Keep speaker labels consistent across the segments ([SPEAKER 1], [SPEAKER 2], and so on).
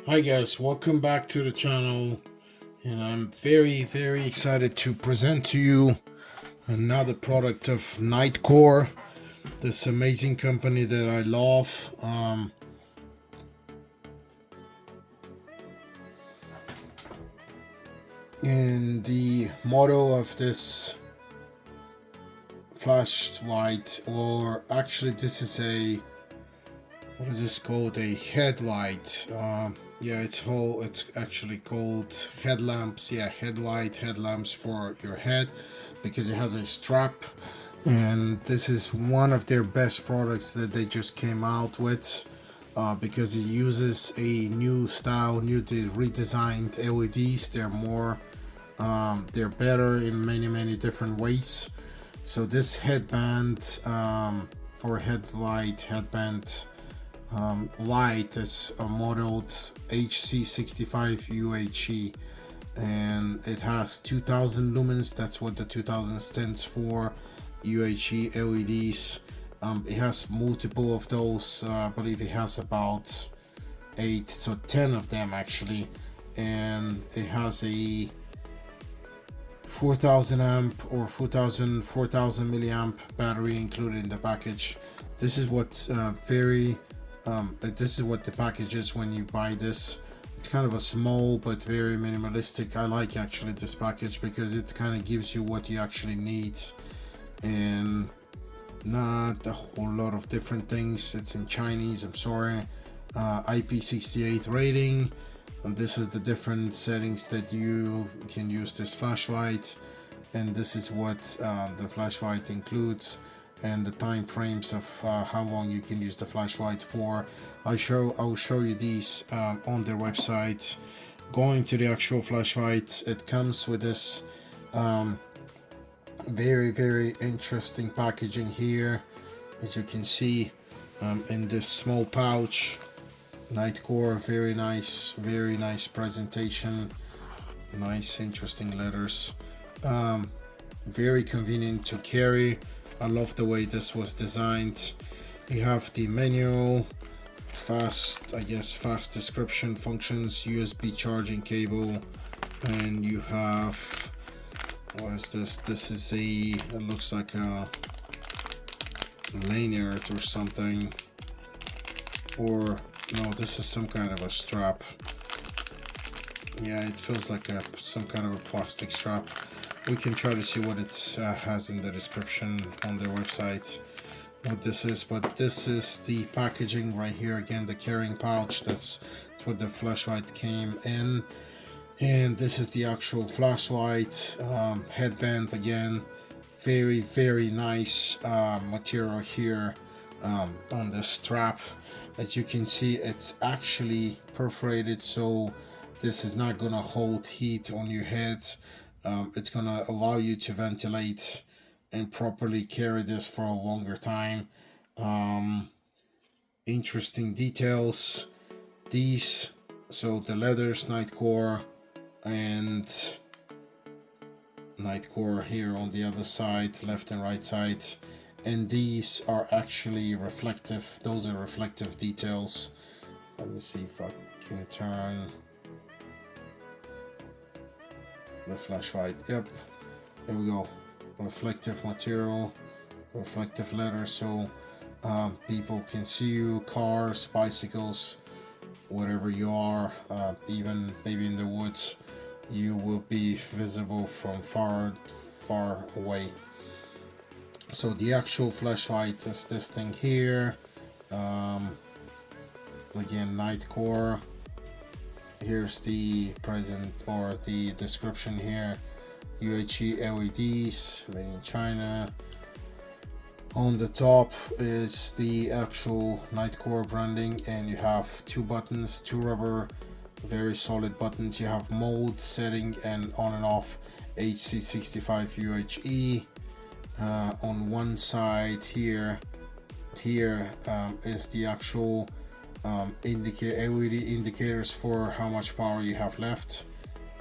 [SPEAKER 1] Hi guys, welcome back to the channel, and I'm very excited to present to you another product of Nitecore, this amazing company that I love. And the model of this flashlight, or actually this is a, what is this called, a headlight. Yeah, it's actually called headlamps. Yeah, headlamps for your head, because it has a strap, and this is one of their best products that they just came out with, because it uses a new style, redesigned LEDs. They're better in many different ways. So this headband, or headband light is modeled HC65 UHE, and it has 2000 lumens. That's what the 2000 stands for. UHE LEDs. It has multiple of those. I believe it has about 10 of them actually, and it has a 4000 amp or 4000 milliamp battery included in the package. This is what this is what the package is when you buy this. It's kind of a small but very minimalistic. I like actually this package because it kind of gives you what you actually need and not a whole lot of different things. It's in Chinese, I'm sorry. IP68 rating, and this is the different settings that you can use this flashlight, and this is what the flashlight includes, and the time frames of how long you can use the flashlight for. I'll show you these on their website. Going to the actual flashlight, it comes with this very interesting packaging here, as you can see, in this small pouch. Nitecore, very nice presentation, nice interesting letters, very convenient to carry. I love the way this was designed. You have the manual, fast description, functions, USB charging cable, and you have, what is this? This is it looks like a lanyard or something, or no, this is some kind of a strap. Yeah, it feels like some kind of a plastic strap. We can try to see what it has in the description on their website, what this is. But this is the packaging right here. Again, the carrying pouch. That's what the flashlight came in. And this is the actual flashlight. Headband again. Very nice material here on the strap. As you can see, it's actually perforated, so this is not gonna hold heat on your head. It's gonna allow you to ventilate and properly carry this for a longer time. Interesting details. These, so the leathers, Nitecore, and Nitecore here on the other side, left and right side. And these are actually reflective. Those are reflective details. Let me see if I can turn the flashlight. Yep, there we go. Reflective material, reflective letter, so people can see you. Cars, bicycles, whatever you are, even maybe in the woods, you will be visible from far away. So the actual flashlight is this thing here. Again, Nitecore. Here's the present or the description here. UHE LEDs, made in China. On the top is the actual Nitecore branding, and you have two buttons, two rubber, very solid buttons. You have mode, setting, and on and off HC65 UHE. On one side here is the actual LED indicators for how much power you have left.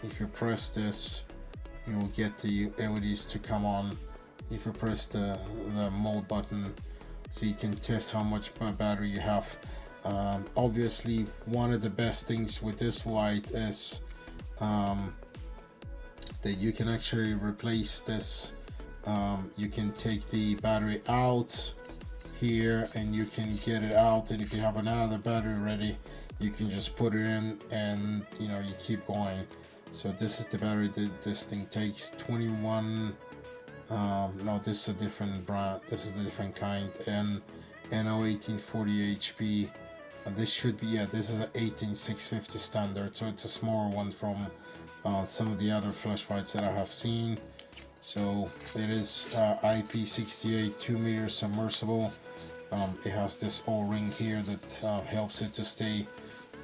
[SPEAKER 1] If you press this, you will get the LEDs to come on. If you press the mode button, so you can test how much battery you have. Obviously, one of the best things with this light is that you can actually replace this. You can take the battery out here and you can get it out, and if you have another battery ready, you can just put it in and you keep going. So this is the battery that this thing takes. 21 no, this is a different brand, this is a different kind, and NO1840 HP. This should be, yeah, this is an 18650 standard, so it's a smaller one from some of the other flashlights that I have seen. So it is IP68 2-meter submersible. It has this O-ring here that helps it to stay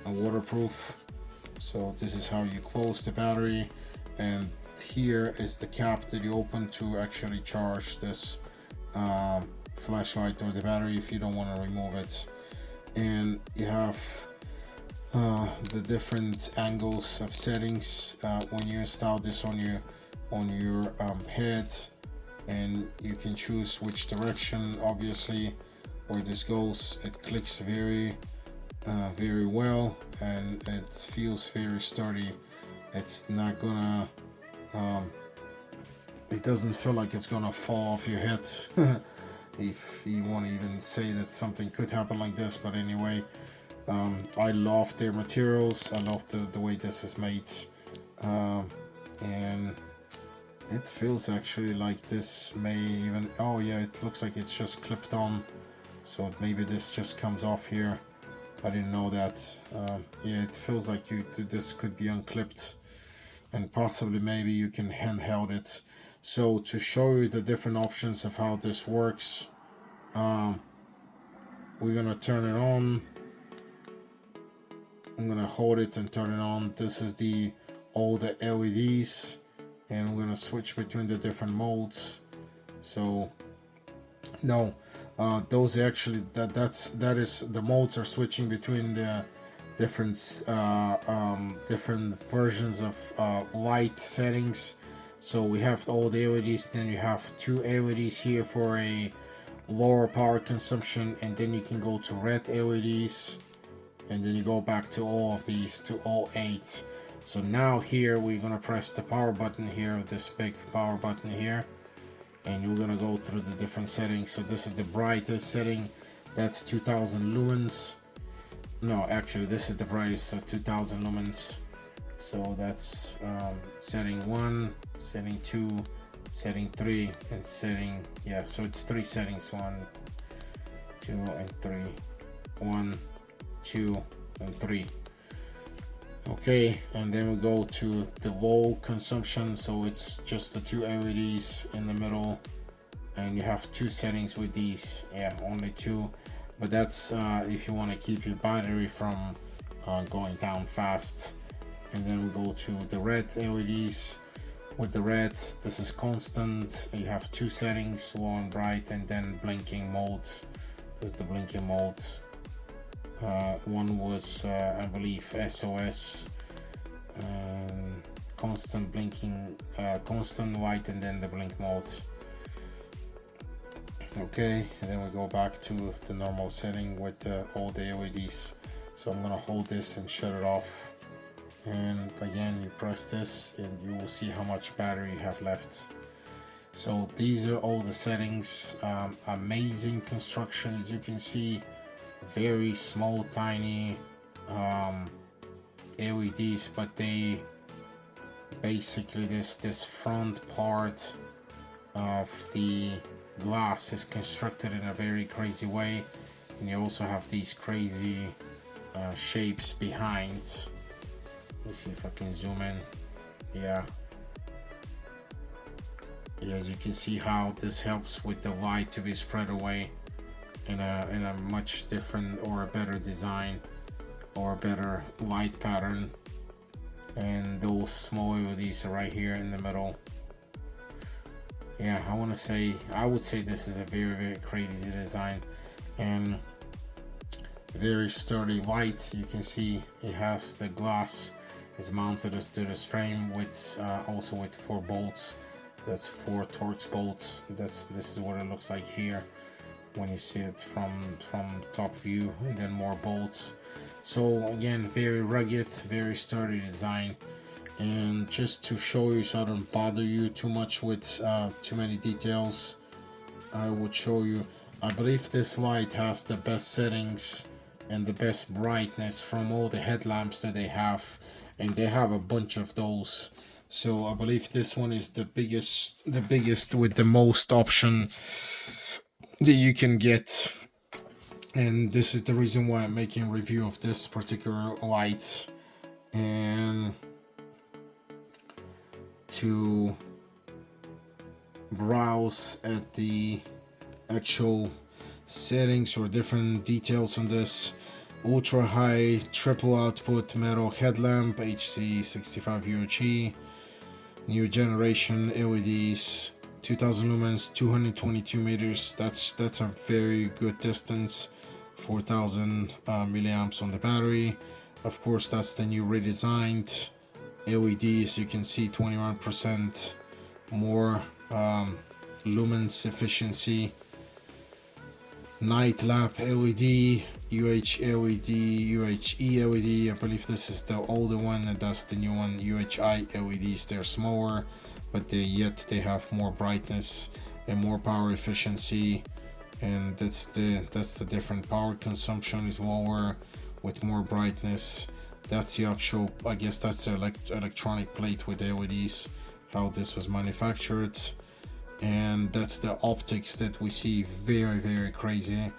[SPEAKER 1] waterproof. So this is how you close the battery, and here is the cap that you open to actually charge this flashlight or the battery if you don't want to remove it. And you have the different angles of settings when you install this on your head, and you can choose which direction obviously where this goes. It clicks very well, and it feels very sturdy. It's not gonna it doesn't feel like it's gonna fall off your head. If you want to even say that something could happen like this, but anyway, I love their materials. I love the way this is made, and it feels actually like this may even, oh yeah, it looks like it's just clipped on, so maybe this just comes off here. I didn't know that. Yeah, it feels like this could be unclipped, and possibly maybe you can handheld it. So to show you the different options of how this works, we're gonna turn it on. I'm gonna hold it and turn it on. This is all the LEDs, and we're gonna switch between the different modes. So no, those actually that is the modes are switching between the different different versions of light settings. So we have all the LEDs, then you have 2 LEDs here for a lower power consumption, and then you can go to red LEDs, and then you go back to all of these to all 8. So now here we're gonna press the power button here, this big power button here, and you're gonna go through the different settings. So this is the brightest setting, that's 2000 lumens. No, actually this is the brightest, so 2000 lumens. So that's setting 1, setting 2, setting 3, and setting, yeah, so it's 3 settings, 1, 2, and 3. 1, 2, and 3. Okay, and then we go to the low consumption, so it's just the 2 LEDs in the middle, and you have 2 settings with these. Yeah, only 2, but that's if you want to keep your battery from going down fast. And then we go to the red LEDs. With the red, this is constant. You have 2 settings, low and bright, and then blinking mode. This is the blinking mode. One was I believe SOS, constant blinking, constant light, and then the blink mode. Okay, and then we go back to the normal setting with all the LEDs. So I'm gonna hold this and shut it off, and again you press this and you will see how much battery you have left. So these are all the settings. Amazing construction, as you can see. Very small, tiny LEDs, but they basically this front part of the glass is constructed in a very crazy way, and you also have these crazy shapes behind. Let's see if I can zoom in. Yeah, as you can see how this helps with the light to be spread away in a much different or a better design or a better light pattern. And those small LEDs are right here in the middle. Yeah, I would say this is a very crazy design and very sturdy light. You can see it has the glass is mounted to this frame with also with 4 bolts. That's 4 Torx bolts. This is what it looks like here. when you see it from top view, and then more bolts. So again, very rugged, very sturdy design. And just to show you, so I don't bother you too much with too many details, I would show you. I believe this light has the best settings and the best brightness from all the headlamps that they have, and they have a bunch of those. So I believe this one is the biggest with the most option that you can get. And this is the reason why I'm making a review of this particular light. And to browse at the actual settings or different details on this: ultra high triple output metal headlamp, HC65 UHE, new generation LEDs, 2000 lumens, 222 meters. That's a very good distance. 4000 milliamps on the battery. Of course, that's the new redesigned LEDs. You can see 21% more lumens efficiency. Night lamp LED, UH LED, UHE LED. I believe this is the older one, and that's the new one. UHI LEDs, they're smaller, but they have more brightness and more power efficiency. And that's the different power consumption is lower with more brightness. That's the actual, I guess that's the electronic plate with LEDs, how this was manufactured. And that's the optics that we see, very, very crazy.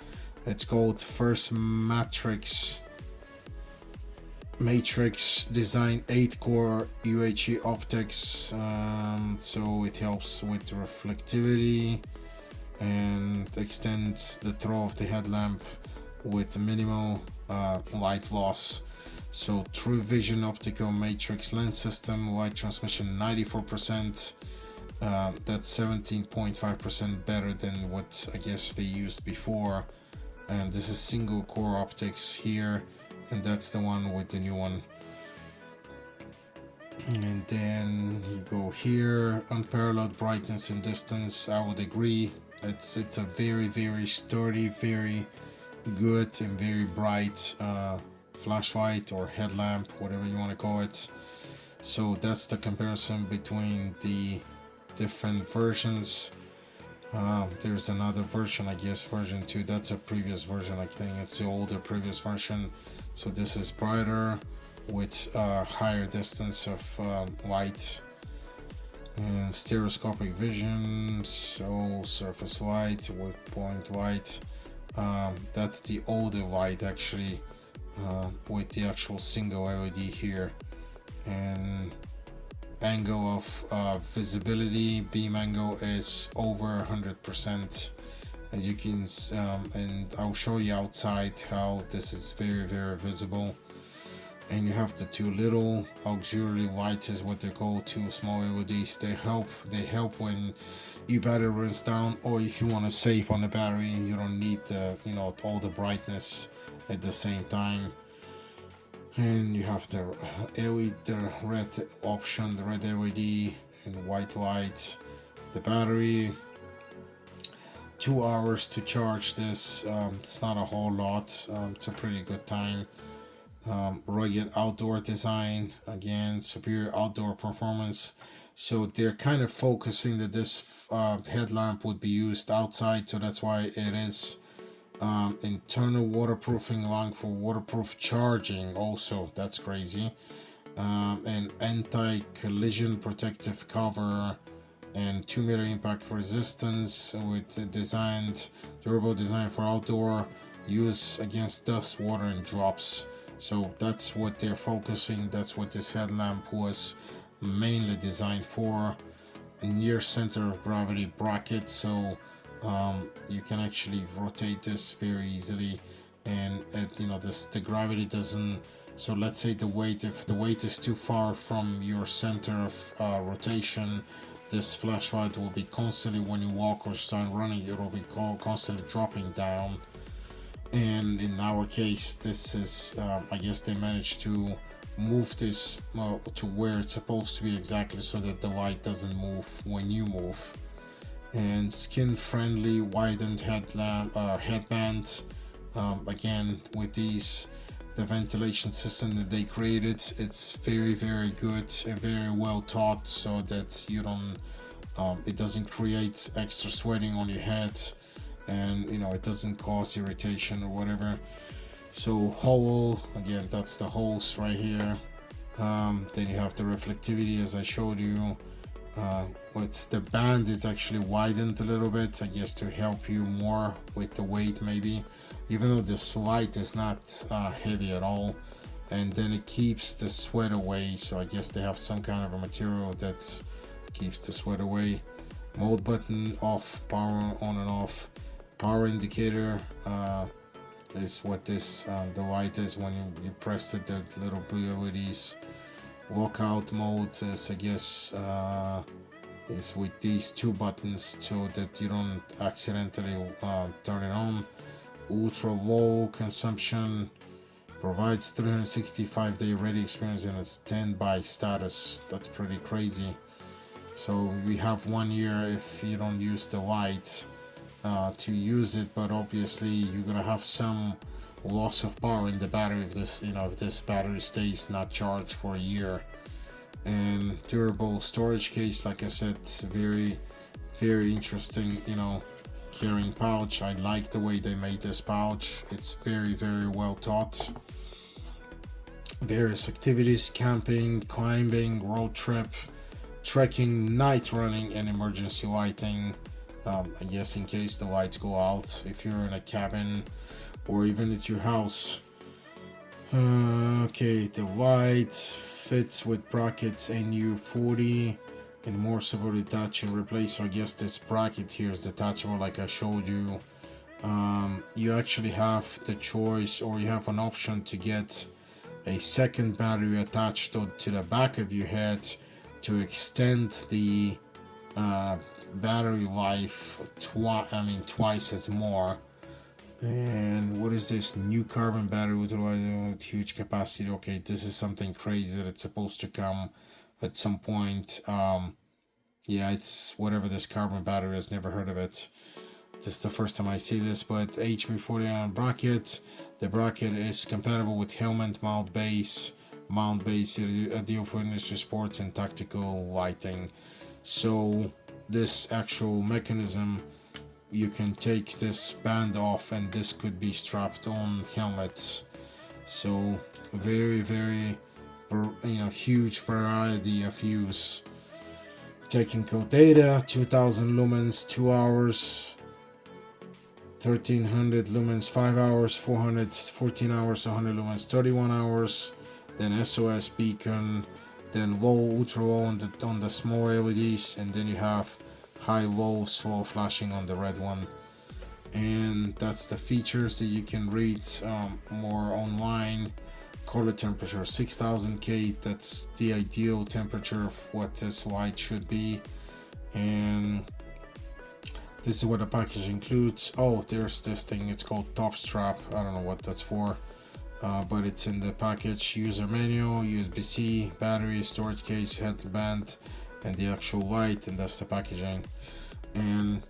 [SPEAKER 1] It's called First Matrix Design 8-core UHE optics. So it helps with reflectivity and extends the throw of the headlamp with minimal light loss. So True Vision optical matrix lens system, light transmission 94%. That's 17.5% better than what I guess they used before. And this is single core optics here, and that's the one with the new one. And then you go here, unparalleled brightness and distance. I would agree. It's a very, very sturdy, very good and very bright flashlight or headlamp, whatever you want to call it. So that's the comparison between the different versions. There's another version, I guess version 2. That's a previous version. I think it's the older previous version. So this is brighter with higher distance of light. And stereoscopic vision, so surface light with point light. That's the older light actually, with the actual single LED here. And angle of visibility, beam angle is over 100%, as you can, and I'll show you outside how this is very, very visible. And you have the two little auxiliary lights, is what they call, two small LEDs. They help when your battery runs down, or if you want to save on the battery and you don't need the all the brightness at the same time. And you have the LED, the red option, the red LED and white light. The battery, 2 hours to charge this. It's not a whole lot. It's a pretty good time. Rugged outdoor design, again, superior outdoor performance. So they're kind of focusing that this headlamp would be used outside, so that's why it is internal waterproofing, allowing for waterproof charging also. That's crazy. And anti-collision protective cover and 2-meter impact resistance with durable design for outdoor use against dust, water and drops. So that's what they're focusing. That's what this headlamp was mainly designed for. A near center of gravity bracket, so you can actually rotate this very easily, and the gravity doesn't. So let's say the weight, if the weight is too far from your center of rotation, this flashlight will be constantly, when you walk or start running, it will be constantly dropping down. And in our case, this is I guess they managed to move this to where it's supposed to be exactly, so that the light doesn't move when you move. and skin friendly widened headband. Again, with these, the ventilation system that they created, it's very good and very well thought, so that you don't it doesn't create extra sweating on your head, and it doesn't cause irritation or whatever. So hole, again, that's the holes right here. Then you have the reflectivity, as I showed you. What's the band is actually widened a little bit, I guess, to help you more with the weight, maybe, even though this light is not heavy at all. And then it keeps the sweat away, so I guess they have some kind of a material that keeps the sweat away. Mode button off, power on and off. Power indicator is what this the light is when you press it, the little blue LEDs. Lockout mode is, I guess, is with these two buttons, so that you don't accidentally turn it on. Ultra low consumption, provides 365-day ready experience in a standby status. That's pretty crazy. So we have 1 year if you don't use the light to use it, but obviously you're gonna have some loss of power in the battery if this if this battery stays not charged for a year. And durable storage case, like I said, very interesting carrying pouch. I like the way they made this pouch. It's very well thought. Various activities: camping, climbing, road trip, trekking, night running, and emergency lighting. I guess in case the lights go out if you're in a cabin or even at your house. Okay, the light fits with brackets NU40 and more support detach and replace. So I guess this bracket here is detachable, like I showed you. You actually have the choice, or you have an option to get a second battery attached to the back of your head to extend the battery life twice as more. And what is this? New carbon battery with huge capacity. Okay, this is something crazy that it's supposed to come at some point. Yeah, it's whatever this carbon battery is. Never heard of it. This is the first time I see this. But HB40 bracket. The bracket is compatible with helmet mount base, ideal for industry sports and tactical lighting. So this actual mechanism, you can take this band off and this could be strapped on helmets. So very huge variety of use. Technical data: 2000 lumens 2 hours, 1300 lumens 5 hours, 414 hours, 100 lumens 31 hours. Then SOS beacon, then low, ultra low on the small LEDs, and then you have high, low, slow flashing on the red one. And that's the features that you can read more online. Color temperature 6000 K, that's the ideal temperature of what this light should be. And this is what the package includes. Oh, there's this thing, it's called top strap. I don't know what that's for, but it's in the package. User manual, USB-C, battery, storage case, headband, and the actual light, and that's the packaging. And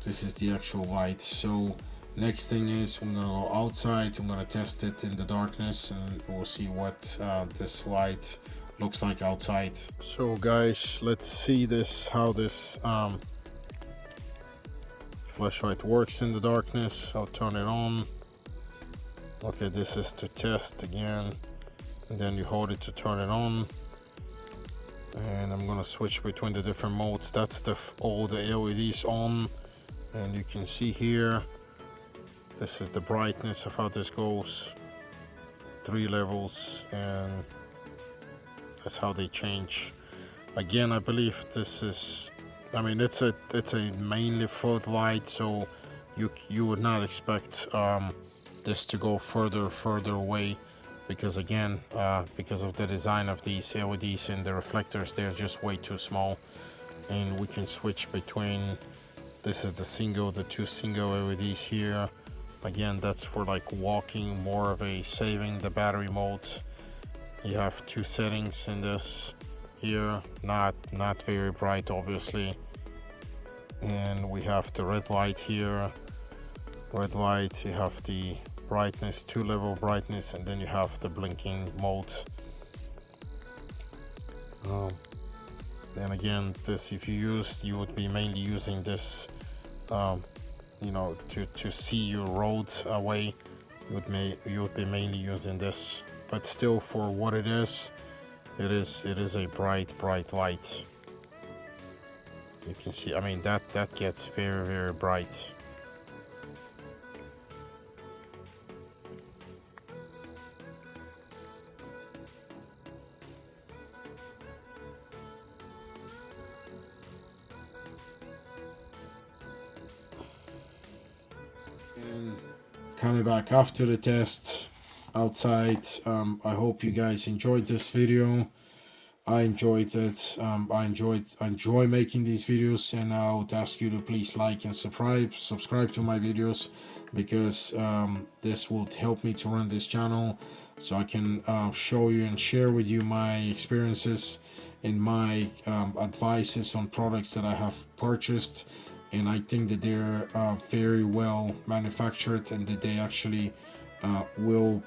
[SPEAKER 1] this is the actual light. So next thing is I'm gonna go outside. I'm gonna test it in the darkness, and we'll see what this light looks like outside. So guys, let's see how this flashlight works in the darkness. I'll turn it on. Okay, this is to test again, and then you hold it to turn it on. And I'm gonna switch between the different modes. That's all the LEDs on, and you can see here, this is the brightness of how this goes. 3 levels, and that's how they change. Again, I believe this is, it's a mainly floodlight, so you would not expect this to go further away, because again, because of the design of these LEDs and the reflectors, they're just way too small. And we can switch between, this is the 2 single LEDs here. Again, that's for like walking, more of a saving the battery mode. You have 2 settings in this here, not very bright obviously. and we have the red light here. Red light, you have the brightness, 2-level brightness, and then you have the blinking mode. Then again, this, if you would be mainly using this, you know, to see your road away. You would be mainly using this, but still, for what it is a bright light. You can see, I mean, that gets very bright. And coming back after the test outside, I hope you guys enjoyed this video. I enjoyed it. I enjoy making these videos, and I would ask you to please like and subscribe to my videos, because this would help me to run this channel, so I can show you and share with you my experiences and my advices on products that I have purchased. And I think that they're very well manufactured, and that they actually will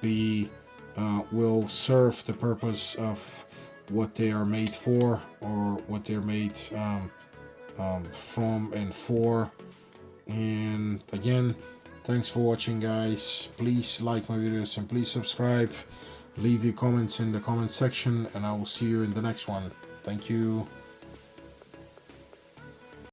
[SPEAKER 1] serve the purpose of what they are made for, or what they're made from and for. And again, thanks for watching, guys. Please like my videos and please subscribe. Leave your comments in the comment section, and I will see you in the next one. Thank you.